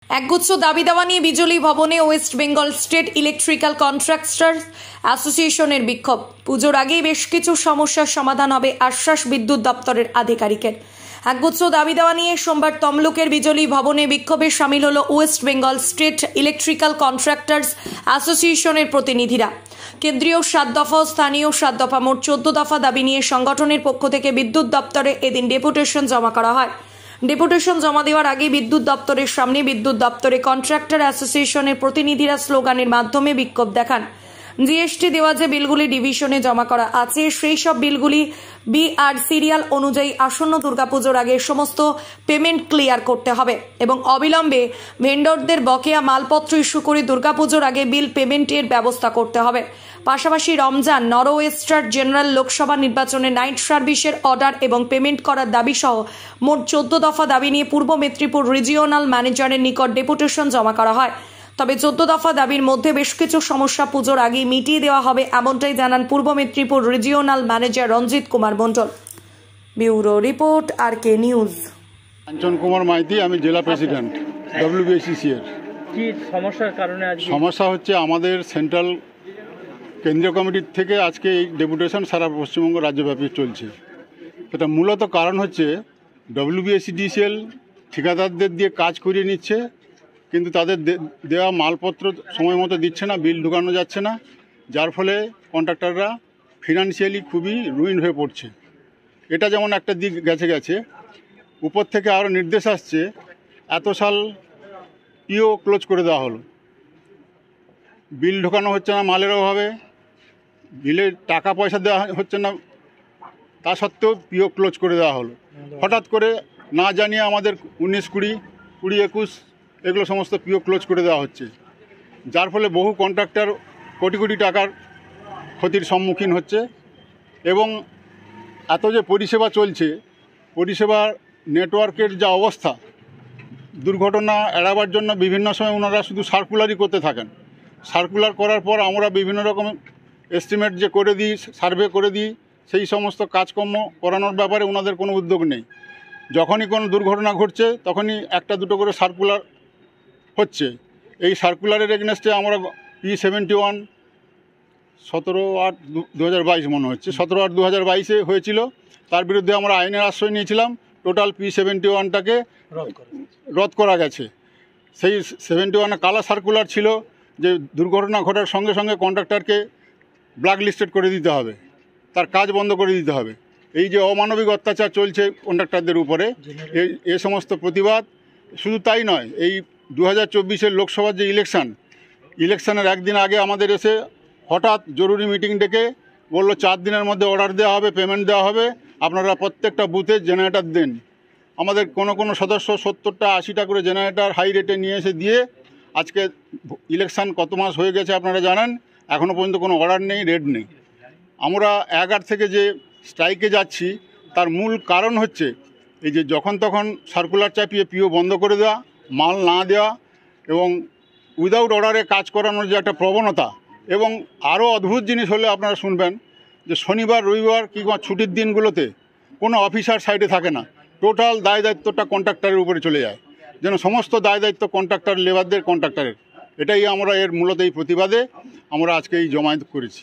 একগুচ্ছ দাবি দেওয়া নিয়ে বিজলি ভবনে West Bengal state electrical contractors অ্যাসোসিয়েশনের বিক্ষোভ। পুজোর আগেই বেশ কিছু সমস্যার সমাধান হবে আশ্বাস বিদ্যুৎ দপ্তরের আধিকারিকের। একগুচ্ছ দাবি দেওয়া নিয়ে সোমবার তমলুকের বিজলি ভবনে বিক্ষোভে সামিল হলো West Bengal state electrical contractors অ্যাসোসিয়েশনের প্রতিনিধিরা। কেন্দ্রীয় 7 দফা ও স্থানীয় 7 দফা মোট 14 দফা দাবি নিয়ে সংগঠনের পক্ষ থেকে বিদ্যুৎ দপ্তরে এদিন ডেপুটেশন জমা করা হয়। ডেপুটেশন জমা দেওয়ার আগে বিদ্যুৎ দপ্তরের সামনে বিদ্যুৎ দপ্তরে কন্ট্রাক্টর অ্যাসোসিয়েশনের প্রতিনিধিরা স্লোগানের মাধ্যমে বিক্ষোভ দেখান। জিএসটি দেওয়া যে বিলগুলি ডিভিশনে জমা করা আছে সেই সব বিলগুলি বিআর সিরিয়াল অনুযায়ী আসন্ন দুর্গাপুজোর আগে সমস্ত পেমেন্ট ক্লিয়ার করতে হবে এবং অবিলম্বে ভেন্ডরদের বকেয়া মালপত্র ইস্যু করে দুর্গাপুজোর আগে বিল পেমেন্টের ব্যবস্থা করতে হবে। পাশাপাশি রমজান, নরওয়েস্টার জেনারেল লোকসভা নির্বাচনে নাইট সার্ভিসের অর্ডার এবং পেমেন্ট করার দাবি সহ মোট 14 দফা দাবি নিয়ে পূর্ব মেদিনীপুর রিজিওনাল ম্যানেজারের নিকট ডেপুটেশন জমা করা হয়। তবে 14 দফা দাবির মধ্যে বেশ কিছু সমস্যা পুজোর আগেই মিটিয়ে দেওয়া হবে এমনটাই জানান Purba Medinipur regional manager Ranjit Kumar Mondal. Bureau report, RK news. Kanchan Kumar Maiti, আমি জেলা প্রেসিডেন্ট WBCC এর। কি সমস্যার কারণে আজকে সমস্যা হচ্ছে আমাদের সেন্ট্রাল কেন্দ্রীয় কমিটির থেকে আজকে এই ডেপুটেশন সারা পশ্চিমবঙ্গ রাজ্যব্যাপী চলছে। এটা মূলত কারণ হচ্ছে WBCDCL ঠিকাদারদের দিয়ে কাজ করিয়ে নিচ্ছে, কিন্তু তাদের দেওয়া মালপত্র সময় মতো দিচ্ছে না, বিল ঢুকানো যাচ্ছে না, যার ফলে কন্ট্রাক্টররা ফিনান্সিয়ালি খুবই রুইন হয়ে পড়ছে। এটা যেমন একটা দিক গেছে, উপর থেকে আরও নির্দেশ আসছে, এত সাল পিও ক্লোজ করে দেওয়া হলো, বিল ঢোকানো হচ্ছে না মালের অভাবে, বিলের টাকা পয়সা দেওয়া হচ্ছে না, তা সত্ত্বেও পিও ক্লোজ করে দেওয়া হলো। হঠাৎ করে না জানিয়ে আমাদের 19, 20, 21 এগুলো সমস্ত পিও ক্লোজ করে দেওয়া হচ্ছে, যার ফলে বহু কন্ট্রাক্টর কোটি কোটি টাকার ক্ষতির সম্মুখীন হচ্ছে। এবং এত যে পরিষেবা চলছে, পরিষেবার নেটওয়ার্কের যা অবস্থা, দুর্ঘটনা এড়াবার জন্য বিভিন্ন সময় ওনারা শুধু সার্কুলারই করতে থাকেন। সার্কুলার করার পর আমরা বিভিন্ন রকম এস্টিমেট যে করে দিই, সার্ভে করে দিই, সেই সমস্ত কাজকর্ম করানোর ব্যাপারে ওনাদের কোনো উদ্যোগ নেই। যখনই কোনো দুর্ঘটনা ঘটছে তখনই একটা দুটো করে সার্কুলার হচ্ছে। এই সার্কুলারের এগেনস্টে আমরা P71 17/8/2022 মনে হচ্ছে 17/8/2022 হয়েছিল, তার বিরুদ্ধে আমরা আইনের আশ্রয় নিয়েছিলাম। টোটাল P71টাকে রদ করা গেছে। সেই 71 কালা সার্কুলার ছিল যে দুর্ঘটনা ঘটার সঙ্গে সঙ্গে কন্ট্রাক্টরকে ব্ল্যাক লিস্টেড করে দিতে হবে, তার কাজ বন্ধ করে দিতে হবে। এই যে অমানবিক অত্যাচার চলছে কন্ট্রাক্টরদের উপরে, এ সমস্ত প্রতিবাদ। শুধু তাই নয়, এই 2024 লোকসভার যে ইলেকশনের একদিন আগে আমাদের এসে হঠাৎ জরুরি মিটিং ডেকে বললো 4 দিনের মধ্যে অর্ডার দেওয়া হবে, পেমেন্ট দেওয়া হবে, আপনারা প্রত্যেকটা বুথে জেনারেটর দেন। আমাদের কোনো সদস্য 70টা 80টা করে জেনারেটর হাই রেটে নিয়ে এসে দিয়ে আজকে ইলেকশন কত মাস হয়ে গেছে আপনারা জানেন, এখনও পর্যন্ত কোনো অর্ডার নেই, রেট নেই। আমরা 11 থেকে যে স্ট্রাইকে যাচ্ছি তার মূল কারণ হচ্ছে এই যে যখন তখন সার্কুলার চাপিয়ে পিও বন্ধ করে দেওয়া, মাল না দেওয়া এবং উইদাউট অর্ডারে কাজ করানোর যে একটা প্রবণতা। এবং আরও অদ্ভুত জিনিস হলে আপনারা শুনবেন যে শনিবার, রবিবার কিংবা ছুটির দিনগুলোতে কোনো অফিসার সাইডে থাকে না, টোটাল দায় দায়িত্বটা কন্ট্রাক্টরের উপরে চলে যায়, যেন সমস্ত দায় দায়িত্ব কন্ট্রাক্টর, লেবারদের, কন্ট্রাক্টরের। এটাই আমরা মূলত এই প্রতিবাদে আমরা আজকে এই জমায়েত করেছি।